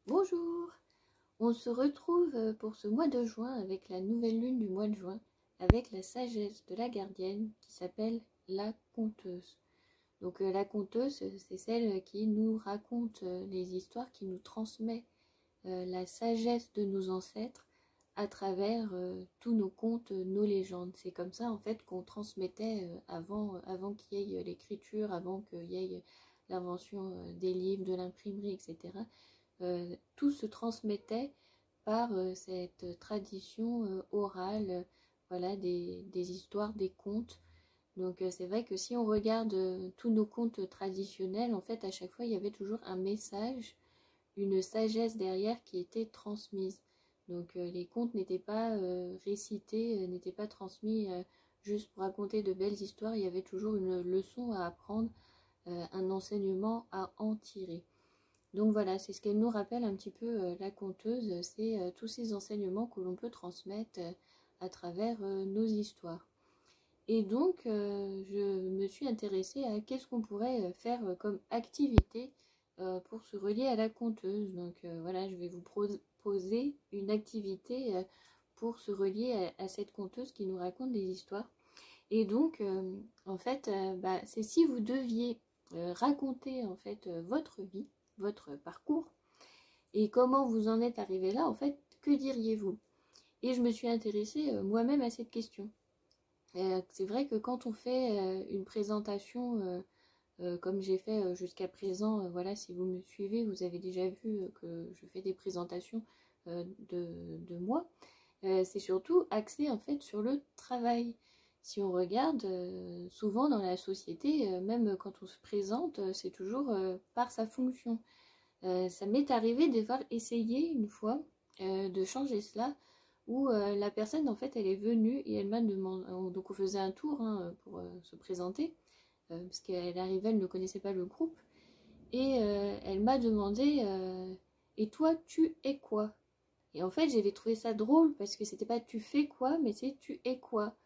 Bonjour, on se retrouve pour ce mois de juin avec la nouvelle lune du mois de juin, avec la sagesse de la gardienne qui s'appelle la conteuse. Donc la conteuse, c'est celle qui nous raconte les histoires, qui nous transmet la sagesse de nos ancêtres à travers tous nos contes, nos légendes. C'est comme ça en fait qu'on transmettait avant qu'il y ait l'écriture, avant qu'il y ait l'invention des livres, de l'imprimerie, etc. Tout se transmettait par cette tradition orale, voilà, des histoires, des contes. Donc c'est vrai que si on regarde tous nos contes traditionnels, en fait à chaque fois il y avait toujours un message, une sagesse derrière qui était transmise. Donc les contes n'étaient pas récités, n'étaient pas transmis juste pour raconter de belles histoires, il y avait toujours une leçon à apprendre, un enseignement à en tirer. Donc voilà, c'est ce qu'elle nous rappelle un petit peu la conteuse, c'est tous ces enseignements que l'on peut transmettre à travers nos histoires. Et donc je me suis intéressée à qu'est-ce qu'on pourrait faire comme activité pour se relier à la conteuse. Donc voilà, je vais vous proposer une activité pour se relier à cette conteuse qui nous raconte des histoires. Et donc en fait, c'est si vous deviez raconter en fait votre vie, votre parcours, et comment vous en êtes arrivé là, en fait, que diriez-vous? Et je me suis intéressée moi-même à cette question. C'est vrai que quand on fait une présentation comme j'ai fait jusqu'à présent, voilà, si vous me suivez, vous avez déjà vu que je fais des présentations de moi. C'est surtout axé en fait sur le travail. Si on regarde, souvent dans la société, même quand on se présente, c'est toujours par sa fonction. Ça m'est arrivé d'avoir essayé une fois de changer cela, où la personne en fait elle est venue et elle m'a demandé, donc on faisait un tour hein, pour se présenter, parce qu'elle arrivait, elle ne connaissait pas le groupe, et elle m'a demandé et toi tu es quoi? Et en fait j'avais trouvé ça drôle parce que c'était pas tu fais quoi, mais c'est tu es quoi?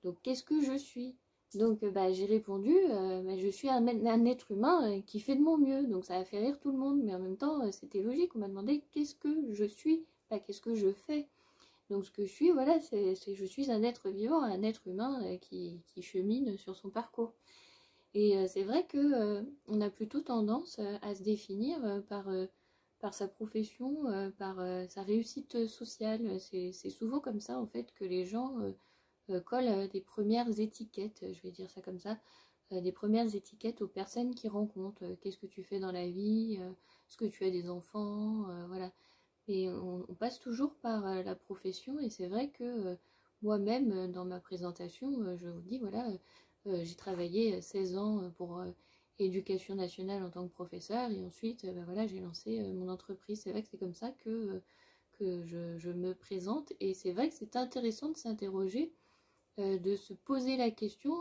Donc qu'est-ce que je suis? Donc j'ai répondu, je suis un être humain qui fait de mon mieux. Donc ça a fait rire tout le monde, mais en même temps c'était logique. On m'a demandé qu'est-ce que je suis, pas qu'est-ce que je fais. Donc ce que je suis, voilà, c'est je suis un être vivant, un être humain qui chemine sur son parcours. Et c'est vrai que on a plutôt tendance à se définir par sa profession, par sa réussite sociale. C'est souvent comme ça en fait que les gens colle des premières étiquettes, je vais dire ça comme ça, des premières étiquettes aux personnes qu'ils rencontrent. Qu'est-ce que tu fais dans la vie? Est-ce que tu as des enfants? Voilà. Et on passe toujours par la profession et c'est vrai que moi-même, dans ma présentation, je vous dis, voilà, j'ai travaillé 16 ans pour Éducation nationale en tant que professeur et ensuite, voilà, j'ai lancé mon entreprise. C'est vrai que c'est comme ça que je me présente et c'est vrai que c'est intéressant de s'interroger de se poser la question,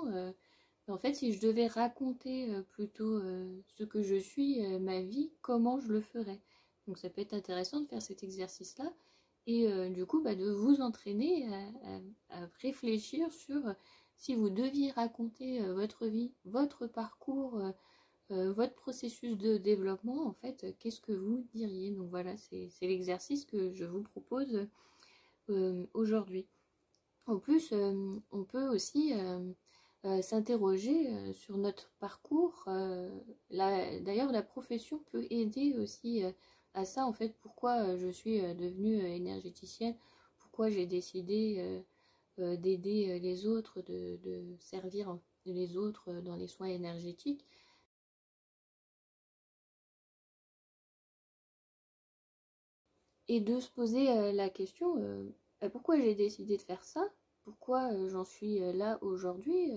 en fait, si je devais raconter plutôt ce que je suis, ma vie, comment je le ferais? Donc ça peut être intéressant de faire cet exercice-là et du coup de vous entraîner à réfléchir sur si vous deviez raconter votre vie, votre parcours, votre processus de développement, en fait, qu'est-ce que vous diriez? Donc voilà, c'est l'exercice que je vous propose aujourd'hui. En plus, on peut aussi s'interroger sur notre parcours. D'ailleurs, la profession peut aider aussi à ça, en fait, pourquoi je suis devenue énergéticienne, pourquoi j'ai décidé d'aider les autres, de servir les autres dans les soins énergétiques. Et de se poser la question, pourquoi j'ai décidé de faire ça? Pourquoi j'en suis là aujourd'hui?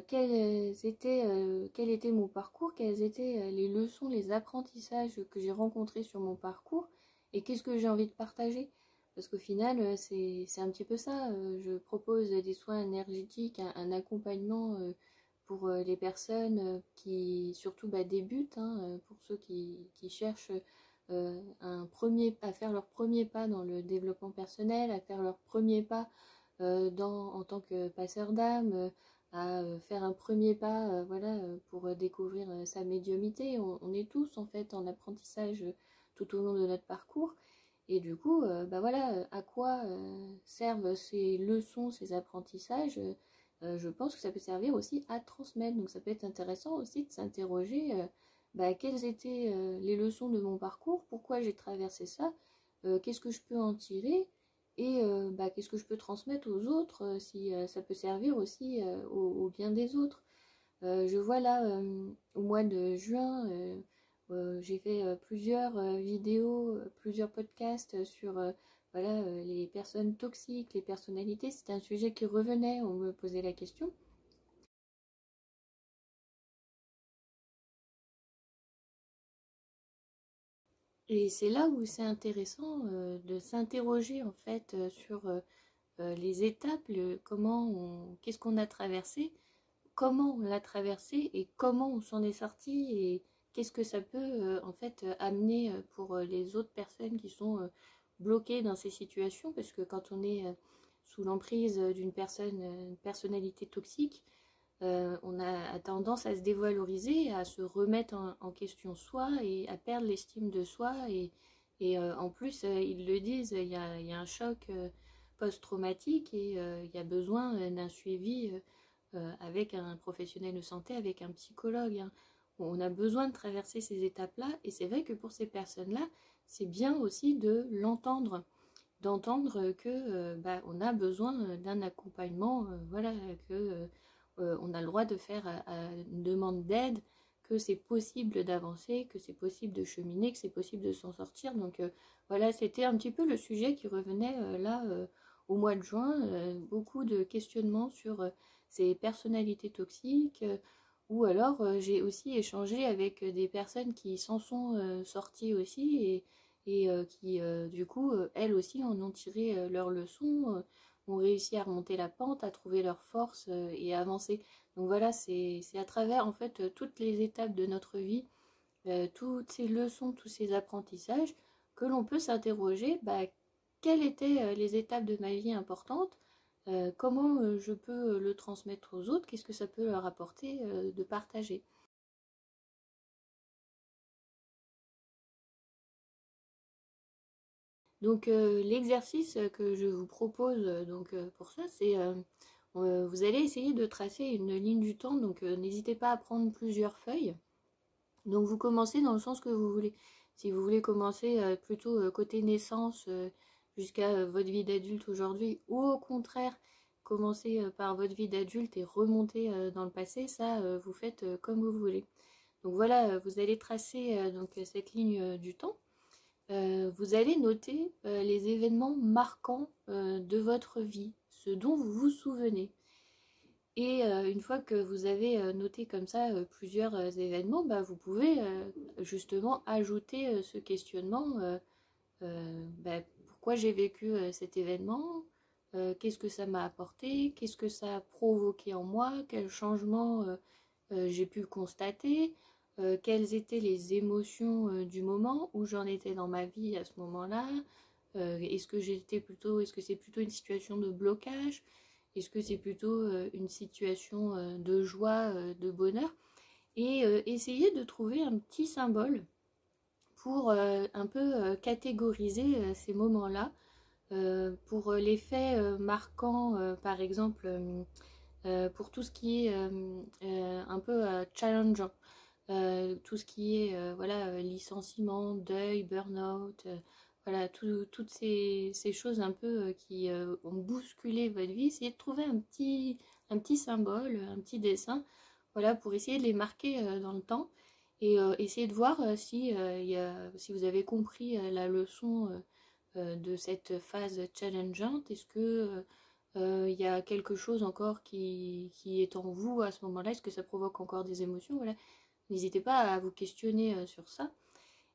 Quel était mon parcours, quelles étaient les leçons, les apprentissages que j'ai rencontrés sur mon parcours et qu'est-ce que j'ai envie de partager. Parce qu'au final, c'est un petit peu ça. Je propose des soins énergétiques, un accompagnement pour les personnes qui surtout débutent, hein, pour ceux qui cherchent à faire leur premier pas dans le développement personnel, à faire leur premier pas en tant que passeur d'âme, à faire un premier pas voilà, pour découvrir sa médiumnité. On est tous en fait en apprentissage tout au long de notre parcours. Et du coup, bah voilà, à quoi servent ces leçons, ces apprentissages? Je pense que ça peut servir aussi à transmettre. Donc ça peut être intéressant aussi de s'interroger, bah, quelles étaient les leçons de mon parcours, pourquoi j'ai traversé ça, qu'est-ce que je peux en tirer, et bah, qu'est-ce que je peux transmettre aux autres, si ça peut servir aussi au bien des autres. Je vois là, au mois de juin, j'ai fait plusieurs vidéos, plusieurs podcasts sur voilà, les personnes toxiques, les personnalités. C'était un sujet qui revenait, on me posait la question. Et c'est là où c'est intéressant de s'interroger en fait sur les étapes, qu'est-ce qu'on a traversé, comment on l'a traversé et comment on s'en est sorti et qu'est-ce que ça peut en fait amener pour les autres personnes qui sont bloquées dans ces situations, parce que quand on est sous l'emprise d'une personne, une personnalité toxique, on a tendance à se dévaloriser, à se remettre en question soi et à perdre l'estime de soi. Et en plus, ils le disent, il y a un choc post-traumatique et il y a besoin d'un suivi avec un professionnel de santé, avec un psychologue, hein. On a besoin de traverser ces étapes-là et c'est vrai que pour ces personnes-là, c'est bien aussi de l'entendre, d'entendre que bah, on a besoin d'un accompagnement, voilà, que on a le droit de faire une demande d'aide, que c'est possible d'avancer, que c'est possible de cheminer, que c'est possible de s'en sortir. Donc voilà, c'était un petit peu le sujet qui revenait là au mois de juin, beaucoup de questionnements sur ces personnalités toxiques. Ou alors j'ai aussi échangé avec des personnes qui s'en sont sorties aussi et qui du coup elles aussi en ont tiré leurs leçons, ont réussi à remonter la pente, à trouver leur force et à avancer. Donc voilà, c'est à travers en fait toutes les étapes de notre vie, toutes ces leçons, tous ces apprentissages, que l'on peut s'interroger, bah, quelles étaient les étapes de ma vie importantes, comment je peux le transmettre aux autres, qu'est-ce que ça peut leur apporter de partager. Donc l'exercice que je vous propose donc pour ça, c'est vous allez essayer de tracer une ligne du temps. Donc n'hésitez pas à prendre plusieurs feuilles. Donc vous commencez dans le sens que vous voulez. Si vous voulez commencer plutôt côté naissance jusqu'à votre vie d'adulte aujourd'hui, ou au contraire commencer par votre vie d'adulte et remonter dans le passé, ça vous faites comme vous voulez. Donc voilà, vous allez tracer donc cette ligne du temps. Vous allez noter les événements marquants de votre vie, ce dont vous vous souvenez. Et une fois que vous avez noté comme ça plusieurs événements, bah, vous pouvez justement ajouter ce questionnement, bah, pourquoi j'ai vécu cet événement, qu'est-ce que ça m'a apporté, qu'est-ce que ça a provoqué en moi, quel changement j'ai pu constater, quelles étaient les émotions du moment, où j'en étais dans ma vie à ce moment-là, est-ce que c'est plutôt une situation de blocage, est-ce que c'est plutôt une situation de joie, de bonheur, et essayer de trouver un petit symbole pour un peu catégoriser ces moments-là, pour les faits marquants, par exemple, pour tout ce qui est un peu challengeant, tout ce qui est voilà, licenciement, deuil, burn-out, voilà, toutes ces choses un peu qui ont bousculé votre vie. Essayez de trouver un petit symbole, un petit dessin, voilà, pour essayer de les marquer dans le temps et essayer de voir si vous avez compris la leçon de cette phase challengeante. Est-ce que il y a quelque chose encore qui est en vous à ce moment-là? Est-ce que ça provoque encore des émotions? Voilà. N'hésitez pas à vous questionner sur ça.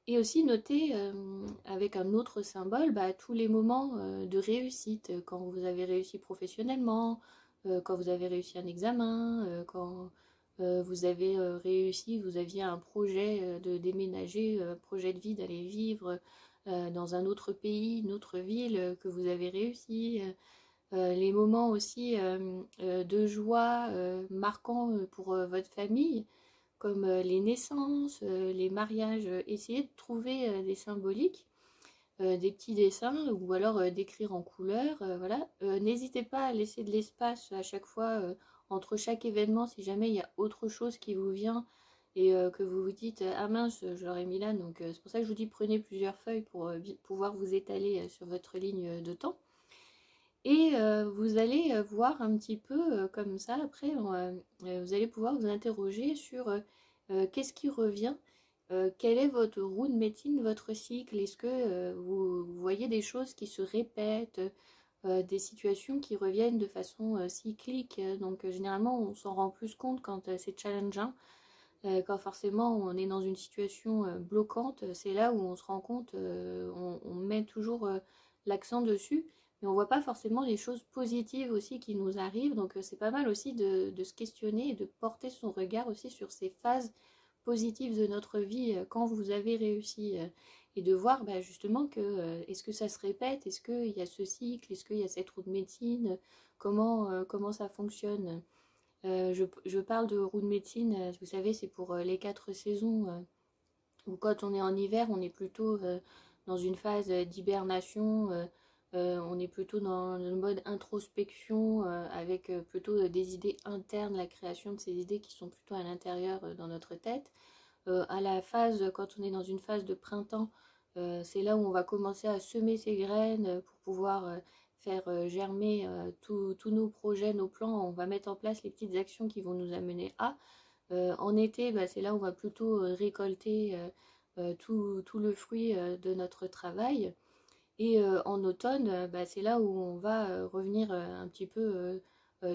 Et aussi noter avec un autre symbole bah, tous les moments de réussite, quand vous avez réussi professionnellement, quand vous avez réussi un examen, quand vous avez réussi, vous aviez un projet de déménager, un projet de vie d'aller vivre dans un autre pays, une autre ville, que vous avez réussi. Les moments aussi de joie marquants pour votre famille, comme les naissances, les mariages. Essayez de trouver des symboliques, des petits dessins ou alors d'écrire en couleur. Voilà. N'hésitez pas à laisser de l'espace à chaque fois entre chaque événement si jamais il y a autre chose qui vous vient et que vous vous dites ah mince, je l'aurais mis là. Donc c'est pour ça que je vous dis prenez plusieurs feuilles pour pouvoir vous étaler sur votre ligne de temps. Et vous allez voir un petit peu comme ça, après, vous allez pouvoir vous interroger sur qu'est-ce qui revient, quelle est votre roue de médecine, votre cycle, est-ce que vous voyez des choses qui se répètent, des situations qui reviennent de façon cyclique, donc généralement on s'en rend plus compte quand c'est challengeant, quand forcément on est dans une situation bloquante, c'est là où on se rend compte, on met toujours l'accent dessus, mais on voit pas forcément les choses positives aussi qui nous arrivent, donc c'est pas mal aussi de se questionner et de porter son regard aussi sur ces phases positives de notre vie quand vous avez réussi, et de voir bah, justement que est-ce que ça se répète, est-ce qu'il y a ce cycle, est-ce qu'il y a cette roue de médecine, comment ça fonctionne. Je parle de roue de médecine, vous savez, c'est pour les 4 saisons, où quand on est en hiver, on est plutôt dans une phase d'hibernation, on est plutôt dans le mode introspection, avec plutôt des idées internes, la création de ces idées qui sont plutôt à l'intérieur dans notre tête. À la phase, quand on est dans une phase de printemps, c'est là où on va commencer à semer ses graines pour pouvoir faire germer tous nos projets, nos plans. On va mettre en place les petites actions qui vont nous amener à. En été, bah, c'est là où on va plutôt récolter tout le fruit de notre travail. Et en automne, bah, c'est là où on va revenir un petit peu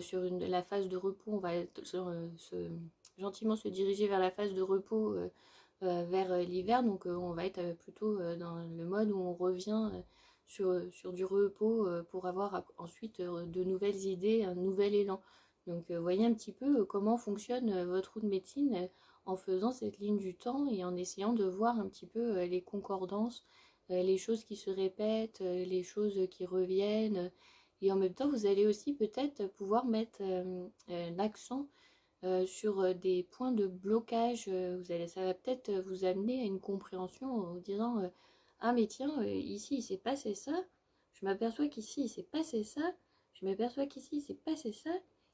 sur la phase de repos. On va gentiment se diriger vers la phase de repos vers l'hiver. Donc on va être plutôt dans le mode où on revient sur du repos pour avoir ensuite de nouvelles idées, un nouvel élan. Donc voyez un petit peu comment fonctionne votre roue de médecine en faisant cette ligne du temps et en essayant de voir un petit peu les concordances, les choses qui se répètent, les choses qui reviennent. Et en même temps, vous allez aussi peut-être pouvoir mettre l'accent sur des points de blocage. Ça va peut-être vous amener à une compréhension en vous disant ah mais tiens, ici il s'est passé ça, je m'aperçois qu'ici il s'est passé ça, je m'aperçois qu'ici il s'est passé ça,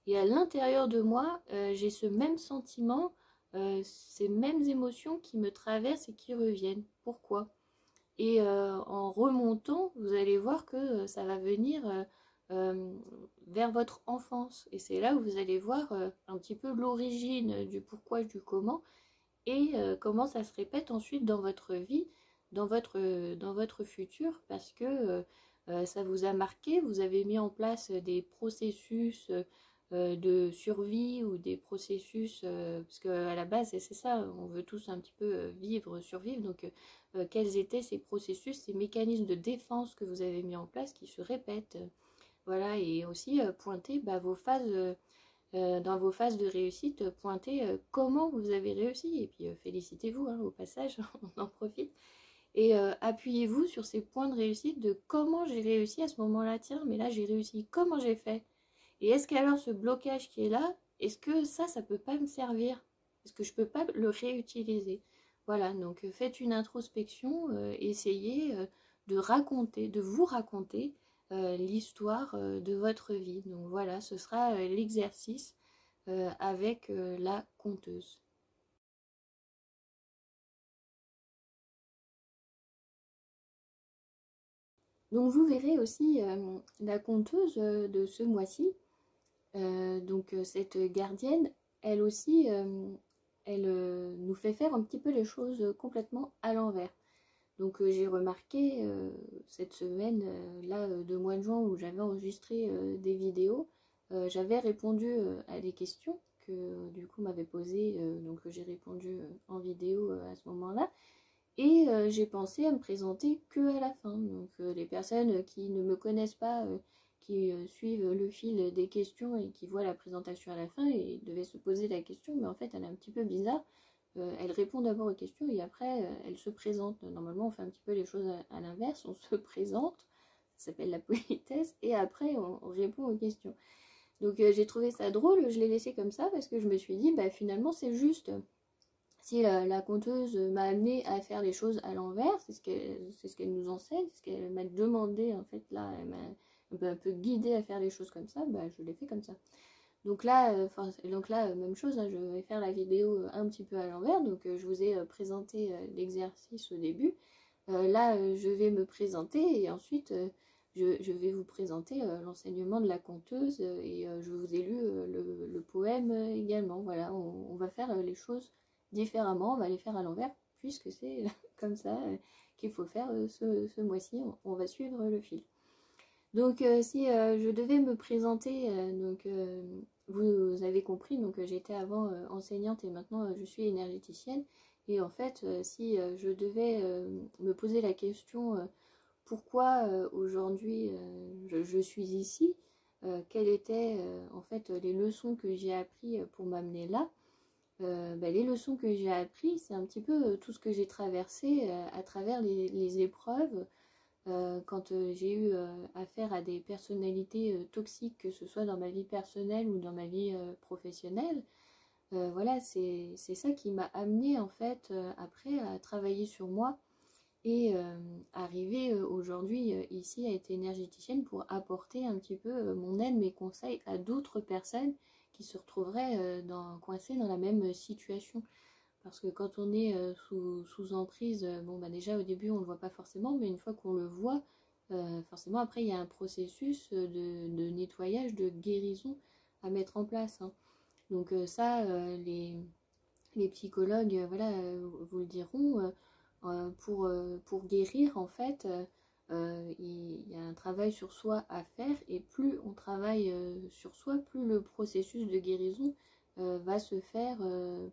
et à l'intérieur de moi, j'ai ce même sentiment, ces mêmes émotions qui me traversent et qui reviennent. Pourquoi? Et en remontant, vous allez voir que ça va venir euh, vers votre enfance. Et c'est là où vous allez voir un petit peu l'origine du pourquoi, du comment, et comment ça se répète ensuite dans votre vie, dans votre futur, parce que ça vous a marqué, vous avez mis en place des processus de survie ou des processus, parce qu'à la base c'est ça, on veut tous un petit peu vivre, survivre, donc quels étaient ces processus, ces mécanismes de défense que vous avez mis en place qui se répètent. Voilà, et aussi pointer bah, vos phases, dans vos phases de réussite, pointer comment vous avez réussi, et puis félicitez-vous hein, au passage, on en profite, et appuyez-vous sur ces points de réussite de comment j'ai réussi à ce moment-là, tiens, mais là j'ai réussi, comment j'ai fait? Et est-ce qu'alors ce blocage qui est là, est-ce que ça peut pas me servir? Est-ce que je peux pas le réutiliser? Voilà, donc faites une introspection, essayez de vous raconter l'histoire de votre vie. Donc voilà, ce sera l'exercice avec la conteuse. Donc vous verrez aussi la conteuse de ce mois-ci. Donc cette gardienne, elle aussi, elle nous fait faire un petit peu les choses complètement à l'envers. Donc j'ai remarqué cette semaine, là, de mois de juin, où j'avais enregistré des vidéos, j'avais répondu à des questions que du coup m'avait posées, donc j'ai répondu en vidéo à ce moment-là. Et j'ai pensé à me présenter que à la fin. Donc les personnes qui ne me connaissent pas, qui suivent le fil des questions et qui voient la présentation à la fin et devaient se poser la question, mais en fait elle est un petit peu bizarre. Elle répond d'abord aux questions et après elle se présente. Normalement on fait un petit peu les choses à l'inverse, on se présente, ça s'appelle la politesse, et après on répond aux questions. Donc j'ai trouvé ça drôle, je l'ai laissé comme ça parce que je me suis dit bah finalement c'est juste. si la conteuse m'a amené à faire les choses à l'envers, c'est ce qu'elle nous enseigne, c'est ce qu'elle m'a demandé en fait là, elle m'a un peu guidée à faire les choses comme ça, bah, je l'ai fait comme ça. Donc là, même chose, hein, je vais faire la vidéo un petit peu à l'envers, donc je vous ai présenté l'exercice au début. Là, je vais me présenter et ensuite je vais vous présenter l'enseignement de la conteuse et je vous ai lu le poème également. Voilà, on va faire les choses différemment, on va les faire à l'envers puisque c'est comme ça qu'il faut faire ce mois-ci. On va suivre le fil. Donc si je devais me présenter, vous avez compris, donc j'étais avant enseignante et maintenant je suis énergéticienne. Et en fait, si je devais me poser la question pourquoi aujourd'hui je suis ici, quelles étaient en fait les leçons que j'ai apprises pour m'amener là, les leçons que j'ai apprises, c'est un petit peu tout ce que j'ai traversé à travers les épreuves. Quand j'ai eu affaire à des personnalités toxiques, que ce soit dans ma vie personnelle ou dans ma vie professionnelle, voilà, c'est ça qui m'a amené en fait après à travailler sur moi et arriver aujourd'hui ici à être énergéticienne pour apporter un petit peu mon aide, mes conseils à d'autres personnes qui se retrouveraient coincées dans la même situation. Parce que quand on est sous emprise, bon bah déjà au début on ne le voit pas forcément, mais une fois qu'on le voit, forcément après il y a un processus de nettoyage, de guérison à mettre en place, hein. Donc ça, les psychologues voilà, vous le diront, pour guérir en fait, il y a un travail sur soi à faire et plus on travaille sur soi, plus le processus de guérison va se faire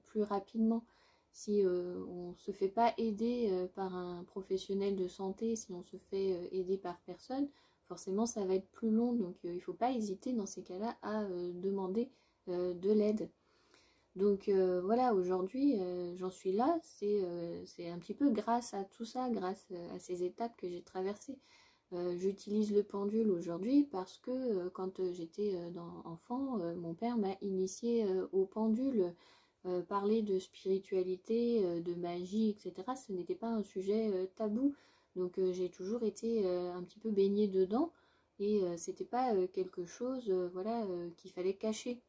plus rapidement. Si on ne se fait pas aider par un professionnel de santé, si on se fait aider par personne, forcément ça va être plus long. Donc il ne faut pas hésiter dans ces cas-là à demander de l'aide. Donc voilà, aujourd'hui j'en suis là, c'est un petit peu grâce à tout ça, grâce à ces étapes que j'ai traversées. J'utilise le pendule aujourd'hui parce que quand j'étais enfant, mon père m'a initié au pendule. Parler de spiritualité, de magie, etc., ce n'était pas un sujet tabou. Donc j'ai toujours été un petit peu baignée dedans et c'était pas quelque chose voilà, qu'il fallait cacher.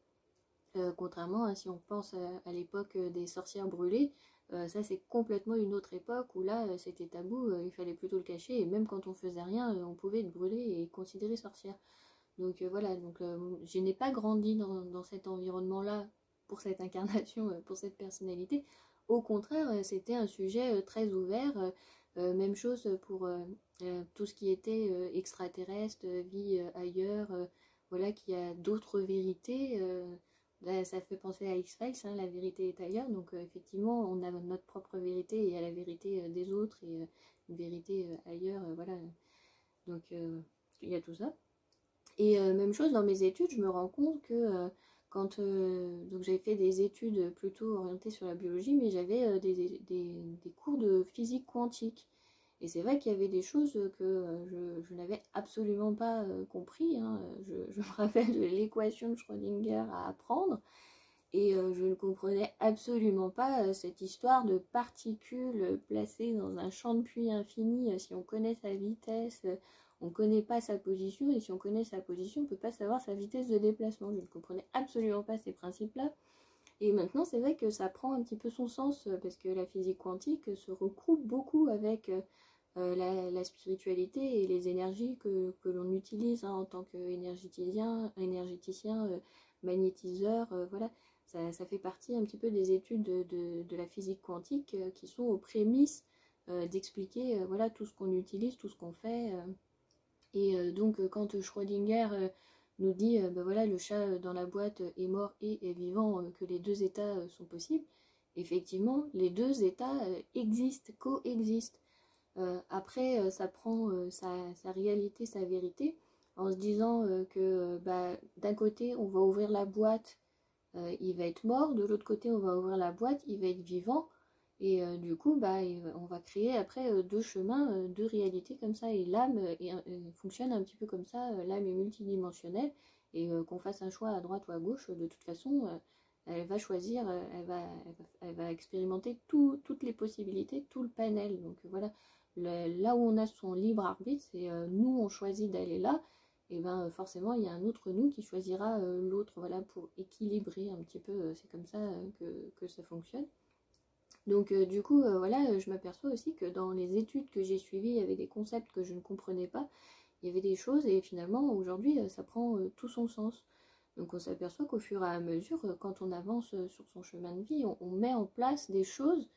Contrairement à si on pense à l'époque des sorcières brûlées, ça c'est complètement une autre époque où là c'était tabou, il fallait plutôt le cacher et même quand on faisait rien, on pouvait être brûlé et considéré sorcière. Donc voilà, donc je n'ai pas grandi dans cet environnement-là pour cette incarnation, pour cette personnalité. Au contraire, c'était un sujet très ouvert. Même chose pour tout ce qui était extraterrestre, vie ailleurs, voilà, qu'il y a d'autres vérités. Là, ça fait penser à X-Files, hein, la vérité est ailleurs. Donc effectivement, on a notre propre vérité et il y a la vérité des autres et une vérité ailleurs. Voilà. Donc il y a tout ça. Et même chose dans mes études, je me rends compte que quand donc j'avais fait des études plutôt orientées sur la biologie, mais j'avais des cours de physique quantique. Et c'est vrai qu'il y avait des choses que je n'avais absolument pas compris, hein. Je me rappelle de l'équation de Schrödinger à apprendre. Et je ne comprenais absolument pas cette histoire de particules placées dans un champ de puits infini. Si on connaît sa vitesse, on ne connaît pas sa position. Et si on connaît sa position, on ne peut pas savoir sa vitesse de déplacement. Je ne comprenais absolument pas ces principes-là. Et maintenant, c'est vrai que ça prend un petit peu son sens parce que la physique quantique se recoupe beaucoup avec la spiritualité et les énergies que l'on utilise hein, en tant qu'énergéticien, magnétiseur, voilà. Ça fait partie un petit peu des études de la physique quantique qui sont aux prémices d'expliquer voilà, tout ce qu'on utilise, tout ce qu'on fait. Et donc quand Schrödinger nous dit ben voilà, le chat dans la boîte est mort et est vivant, que les deux états sont possibles, effectivement, les deux états existent, coexistent. Après, ça prend sa réalité, sa vérité, en se disant que bah, d'un côté, on va ouvrir la boîte, il va être mort, de l'autre côté, on va ouvrir la boîte, il va être vivant, et du coup, bah, on va créer après deux chemins, deux réalités comme ça, et l'âme fonctionne un petit peu comme ça, l'âme est multidimensionnelle, et qu'on fasse un choix à droite ou à gauche, de toute façon, elle va choisir, elle va expérimenter toutes les possibilités, tout le panel. Donc voilà, là où on a son libre arbitre, c'est nous on choisit d'aller là, et ben forcément il y a un autre nous qui choisira l'autre, voilà, pour équilibrer un petit peu, c'est comme ça que ça fonctionne. Donc du coup, voilà, je m'aperçois aussi que dans les études que j'ai suivies, il y avait des concepts que je ne comprenais pas, il y avait des choses, et finalement aujourd'hui ça prend tout son sens. Donc on s'aperçoit qu'au fur et à mesure, quand on avance sur son chemin de vie, on met en place des choses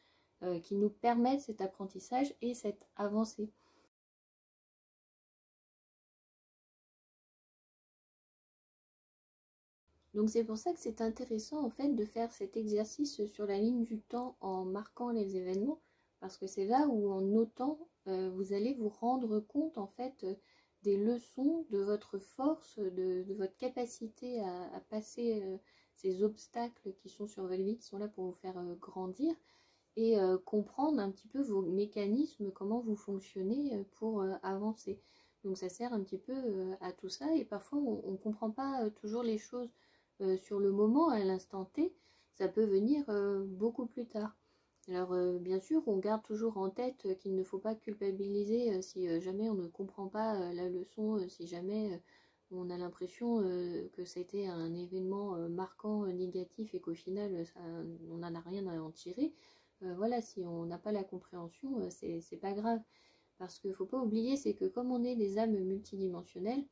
qui nous permettent cet apprentissage et cette avancée. Donc c'est pour ça que c'est intéressant en fait de faire cet exercice sur la ligne du temps en marquant les événements, parce que c'est là où en notant, vous allez vous rendre compte en fait des leçons de votre force, de votre capacité à passer ces obstacles qui sont sur votre vie, qui sont là pour vous faire grandir, et comprendre un petit peu vos mécanismes, comment vous fonctionnez pour avancer. Donc ça sert un petit peu à tout ça, et parfois on ne comprend pas toujours les choses sur le moment, à l'instant T, ça peut venir beaucoup plus tard. Alors bien sûr, on garde toujours en tête qu'il ne faut pas culpabiliser si jamais on ne comprend pas la leçon, si jamais on a l'impression que c'était un événement marquant, négatif, et qu'au final, on n'en a rien à en tirer. Voilà, si on n'a pas la compréhension, c'est pas grave. Parce qu'il ne faut pas oublier, c'est que comme on est des âmes multidimensionnelles,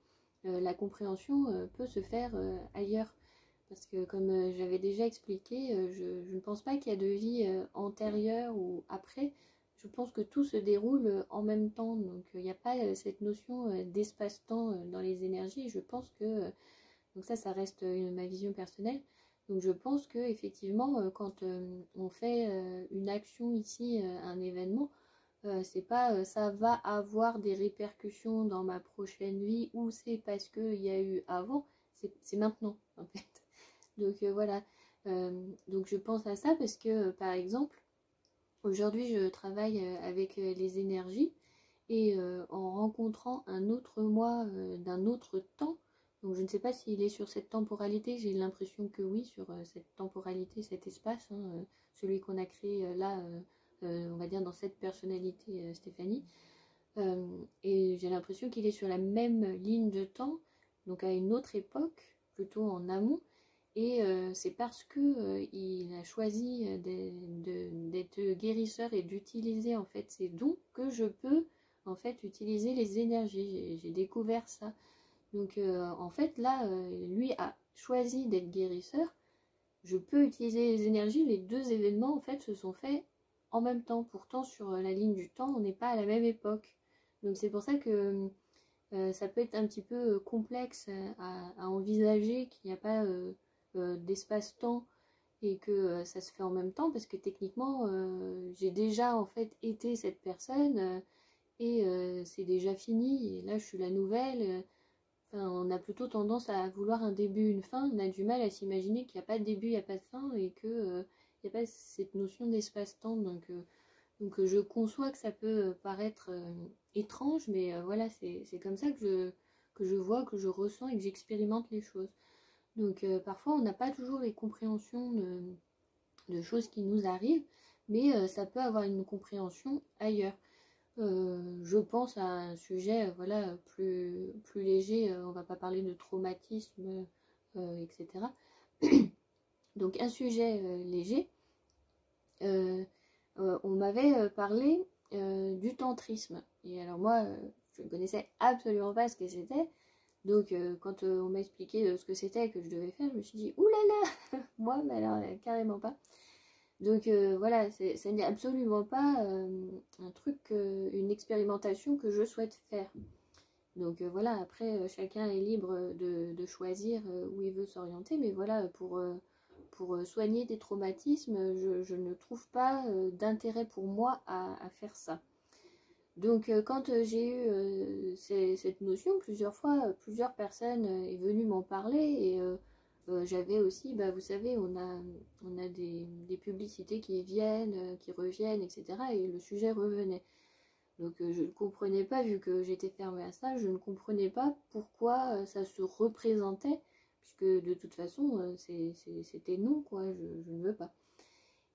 la compréhension peut se faire ailleurs. Parce que comme j'avais déjà expliqué, je ne pense pas qu'il y a de vie antérieure ou après. Je pense que tout se déroule en même temps. Donc il n'y a pas cette notion d'espace-temps dans les énergies. Je pense que, donc ça reste ma vision personnelle. Donc je pense que effectivement, quand on fait une action ici, un événement, c'est pas ça va avoir des répercussions dans ma prochaine vie, ou c'est parce qu'il y a eu avant, c'est maintenant en fait. Donc voilà, donc je pense à ça parce que par exemple, aujourd'hui je travaille avec les énergies, et en rencontrant un autre moi d'un autre temps, donc je ne sais pas s'il est sur cette temporalité, j'ai l'impression que oui, sur cette temporalité, cet espace, hein, celui qu'on a créé là, on va dire dans cette personnalité Stéphanie, et j'ai l'impression qu'il est sur la même ligne de temps, donc à une autre époque, plutôt en amont, et c'est parce que il a choisi d'être guérisseur et d'utiliser en fait ses dons que je peux en fait utiliser les énergies. J'ai découvert ça. Donc en fait là, lui a choisi d'être guérisseur. Je peux utiliser les énergies. Les deux événements en fait se sont faits en même temps. Pourtant sur la ligne du temps, on n'est pas à la même époque. Donc c'est pour ça que ça peut être un petit peu complexe à envisager, qu'il n'y a pas d'espace-temps et que ça se fait en même temps, parce que techniquement j'ai déjà en fait été cette personne et c'est déjà fini, et là je suis la nouvelle. Enfin, on a plutôt tendance à vouloir un début, une fin, on a du mal à s'imaginer qu'il n'y a pas de début, il n'y a pas de fin, et que il n'y a pas cette notion d'espace-temps. Donc je conçois que ça peut paraître étrange, mais voilà, c'est comme ça que je vois, que je ressens et que j'expérimente les choses. Donc parfois on n'a pas toujours les compréhensions de choses qui nous arrivent, mais ça peut avoir une compréhension ailleurs. Je pense à un sujet voilà, plus léger, on va pas parler de traumatisme, etc. Donc un sujet léger, on m'avait parlé du tantrisme. Et alors moi, je ne connaissais absolument pas ce que c'était. Donc quand on m'a expliqué ce que c'était, que je devais faire, je me suis dit, oulala, moi, mais alors carrément pas. Donc voilà, ça n'est absolument pas un truc, une expérimentation que je souhaite faire. Donc voilà, après chacun est libre de choisir où il veut s'orienter, mais voilà, pour soigner des traumatismes, je ne trouve pas d'intérêt pour moi à faire ça. Donc quand j'ai eu cette notion, plusieurs fois, plusieurs personnes est venues m'en parler, et j'avais aussi, bah, vous savez, on a des publicités qui viennent, qui reviennent, etc. Et le sujet revenait. Donc je ne comprenais pas, vu que j'étais fermée à ça, je ne comprenais pas pourquoi ça se représentait puisque de toute façon, c'était non, quoi, je ne veux pas.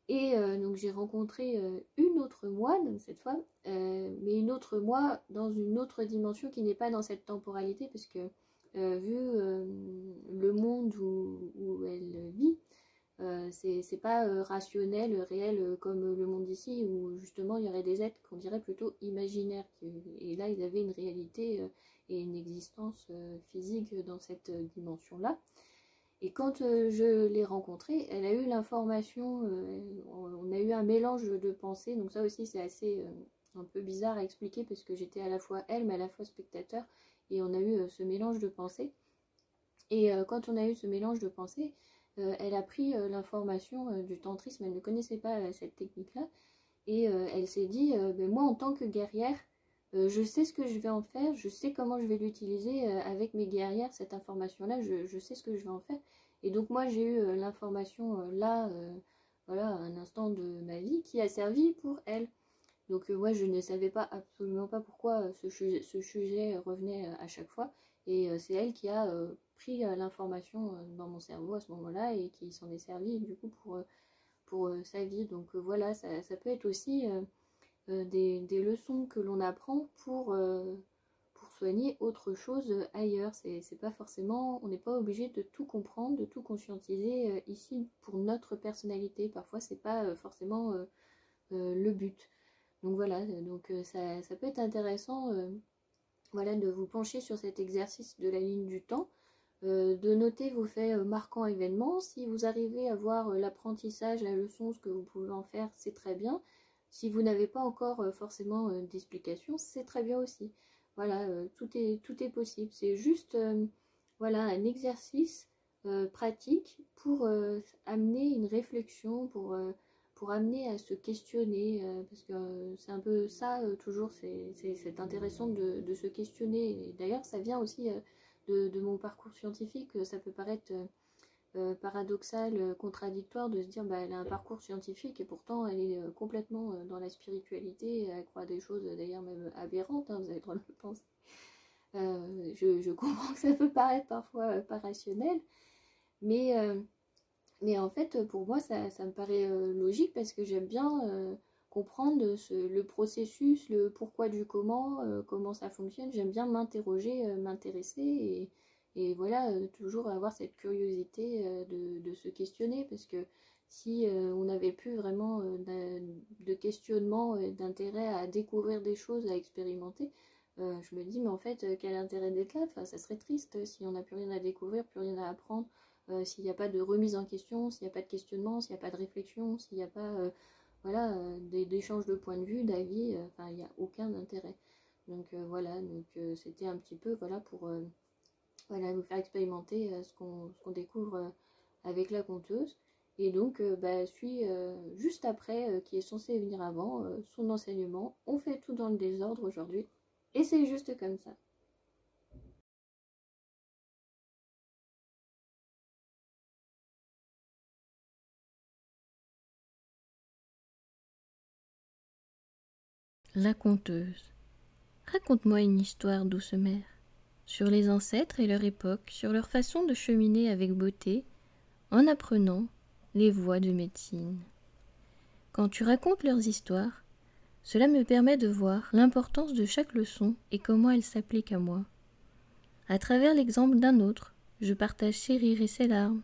Et donc j'ai rencontré une autre moi, donc cette fois, mais une autre moi dans une autre dimension qui n'est pas dans cette temporalité, parce que vu le monde où elle vit, c'est pas rationnel, réel comme le monde ici, où justement il y aurait des êtres qu'on dirait plutôt imaginaires. Et là, ils avaient une réalité et une existence physique dans cette dimension-là. Et quand je l'ai rencontrée, elle a eu l'information, on a eu un mélange de pensées, donc ça aussi c'est assez un peu bizarre à expliquer parce que j'étais à la fois elle mais à la fois spectateur, et on a eu ce mélange de pensées. Et quand on a eu ce mélange de pensées, elle a pris l'information du tantrisme, elle ne connaissait pas cette technique-là, et elle s'est dit, ben moi en tant que guerrière, je sais ce que je vais en faire, je sais comment je vais l'utiliser avec mes guerrières, cette information-là, je sais ce que je vais en faire. Et donc moi j'ai eu l'information là, voilà, à un instant de ma vie qui a servi pour elle. Donc moi je ne savais pas absolument pas pourquoi ce sujet revenait à chaque fois. Et c'est elle qui a pris l'information dans mon cerveau à ce moment-là et qui s'en est servie du coup pour sa vie. Donc voilà, ça peut être aussi des leçons que l'on apprend pour soigner autre chose ailleurs. C'est pas forcément, on n'est pas obligé de tout comprendre, de tout conscientiser ici pour notre personnalité. Parfois c'est pas forcément le but. Donc voilà, donc ça peut être intéressant voilà, de vous pencher sur cet exercice de la ligne du temps, de noter vos faits marquants événements. Si vous arrivez à voir l'apprentissage, la leçon, ce que vous pouvez en faire, c'est très bien. Si vous n'avez pas encore forcément d'explication, c'est très bien aussi. Voilà, tout est possible. C'est juste voilà, un exercice pratique pour amener une réflexion, pour amener à se questionner, parce que c'est un peu ça toujours, c'est intéressant de se questionner. D'ailleurs, ça vient aussi de mon parcours scientifique. Ça peut paraître paradoxal, contradictoire de se dire bah, elle a un parcours scientifique et pourtant elle est complètement dans la spiritualité, elle croit des choses d'ailleurs même aberrantes, hein, vous avez le droit de le penser. Je comprends que ça peut paraître parfois pas rationnel, mais en fait pour moi ça me paraît logique parce que j'aime bien comprendre le processus, le pourquoi du comment ça fonctionne. J'aime bien m'interroger, m'intéresser et voilà, toujours avoir cette curiosité de se questionner, parce que si on n'avait plus vraiment de questionnement et d'intérêt à découvrir des choses, à expérimenter, je me dis mais en fait quel intérêt d'être là, enfin, ça serait triste si on n'a plus rien à découvrir, plus rien à apprendre, s'il n'y a pas de remise en question, s'il n'y a pas de questionnement, s'il n'y a pas de réflexion, s'il n'y a pas voilà, d'échange de points de vue, d'avis, enfin il n'y a aucun intérêt. Donc voilà, donc c'était un petit peu voilà pour voilà, vous faire expérimenter ce qu'on découvre avec la conteuse. Et donc, suis juste après, qui est censé venir avant, son enseignement. On fait tout dans le désordre aujourd'hui. Et c'est juste comme ça. La conteuse. Raconte-moi une histoire, douce mère, sur les ancêtres et leur époque, sur leur façon de cheminer avec beauté, en apprenant les voies de médecine. Quand tu racontes leurs histoires, cela me permet de voir l'importance de chaque leçon et comment elle s'applique à moi. À travers l'exemple d'un autre, je partage ses rires et ses larmes.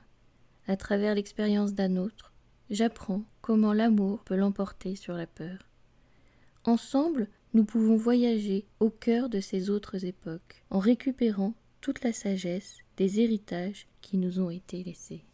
À travers l'expérience d'un autre, j'apprends comment l'amour peut l'emporter sur la peur. Ensemble, nous pouvons voyager au cœur de ces autres époques, en récupérant toute la sagesse des héritages qui nous ont été laissés.